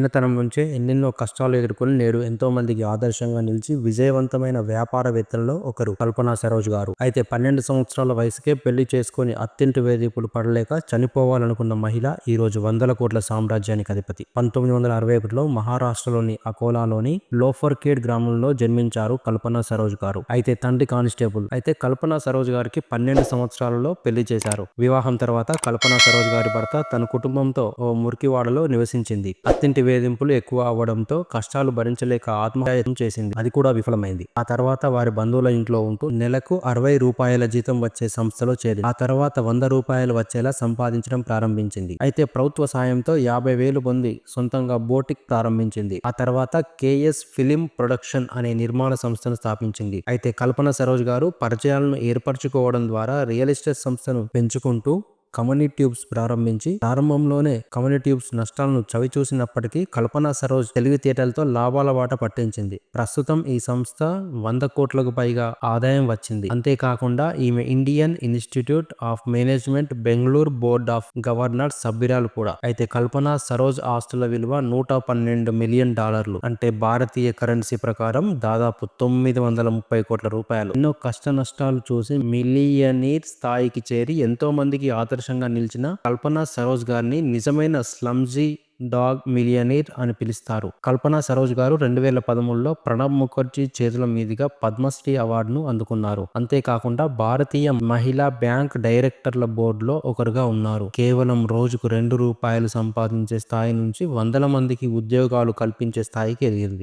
చిన్నతనం నుంచే ఎన్నెన్నో కష్టాలు ఎదుర్కొని నేడు ఎంతో మందికి ఆదర్శంగా నిలిచి విజయవంతమైన వ్యాపారవేత్తలలో ఒకరు కల్పనా సరోజ్ గారు. అయితే 12 సంవత్సరాల వయసుకే పెళ్లి చేసుకొని అత్తింటి వేధింపులు పడలేక చనిపోవాలనుకున్న మహిళ ఈ రోజు వందల కోట్ల సామ్రాజ్యానికి అధిపతి. 1961లో మహారాష్ట్రలోని అకోలాలోని లోఫర్ఖేడ్ గ్రామంలో జన్మించారు కల్పనా సరోజ్ గారు. అయితే తండ్రి కానిస్టేబుల్. అయితే కల్పనా సరోజ్ గారికి 12 సంవత్సరాలలో పెళ్లి చేశారు. వివాహం తర్వాత కల్పనా సరోజ్ గారి భర్త తన కుటుంబంతో ఓ మురికివాడలో నివసించింది. అత్తింటి వేధింపులు ఎక్కువ అవ్వడంతో కష్టాలు భరించలేక ఆత్మహత్య చేసింది. అది కూడా విఫలమైంది. ఆ తర్వాత వారి బంధువుల ఇంట్లో ఉంటూ నెలకు 60 రూపాయల జీతం వచ్చే సంస్థలో చేరింది. ఆ తర్వాత 100 రూపాయలు వచ్చేలా సంపాదించడం ప్రారంభించింది. అయితే ప్రభుత్వ సాయంతో 50,000 పొంది సొంతంగా బోటిక్ ప్రారంభించింది. ఆ తర్వాత కేఎస్ ఫిలిం ప్రొడక్షన్ అనే నిర్మాణ సంస్థను స్థాపించింది. అయితే కల్పనా సరోజ్ గారు పరిచయాలను ఏర్పరచుకోవడం ద్వారా రియల్ ఎస్టేట్ సంస్థను పెంచుకుంటూ కమ్యూనిటీ ట్యూబ్స్ ప్రారంభించి ప్రారంభంలోనే కమ్యూనిటీ ట్యూబ్స్ నష్టాలను చవిచూసినప్పటికీ కల్పనా సరోజ్ తెలివితేటలతో లాభాల బాట పట్టించింది. ప్రస్తుతం ఈ సంస్థ 100 కోట్లకు పైగా ఆదాయం వచ్చింది. అంతేకాకుండా ఈమె Indian institute of management Bengaluru board of governors సభ్యురాలు కూడా. అయితే కల్పనా సరోజ్ ఆస్తుల విలువ $112 మిలియన్, అంటే భారతీయ కరెన్సీ ప్రకారం దాదాపు 930 కోట్ల రూపాయలు. ఎన్నో కష్ట నష్టాలు చూసి మిలియనీర్ స్థాయికి చేరి ఎంతో మందికి ఆదర్శంగా నిలిచిన కల్పనా సరోజ్ గారిని నిజమైన స్లమ్జీ డాగ్ మిలియనీర్ అని పిలుస్తారు. కల్పనా సరోజ్ గారు 2013లో ప్రణబ్ ముఖర్జీ చేతుల మీదుగా పద్మశ్రీ అవార్డును అందుకున్నారు. అంతేకాకుండా భారతీయ మహిళా బ్యాంక్ డైరెక్టర్ల బోర్డులో ఒకరుగా ఉన్నారు. కేవలం రోజుకు $2 సంపాదించే స్థాయి నుంచి వందల మందికి ఉద్యోగాలు కల్పించే స్థాయికి ఎదిగింది.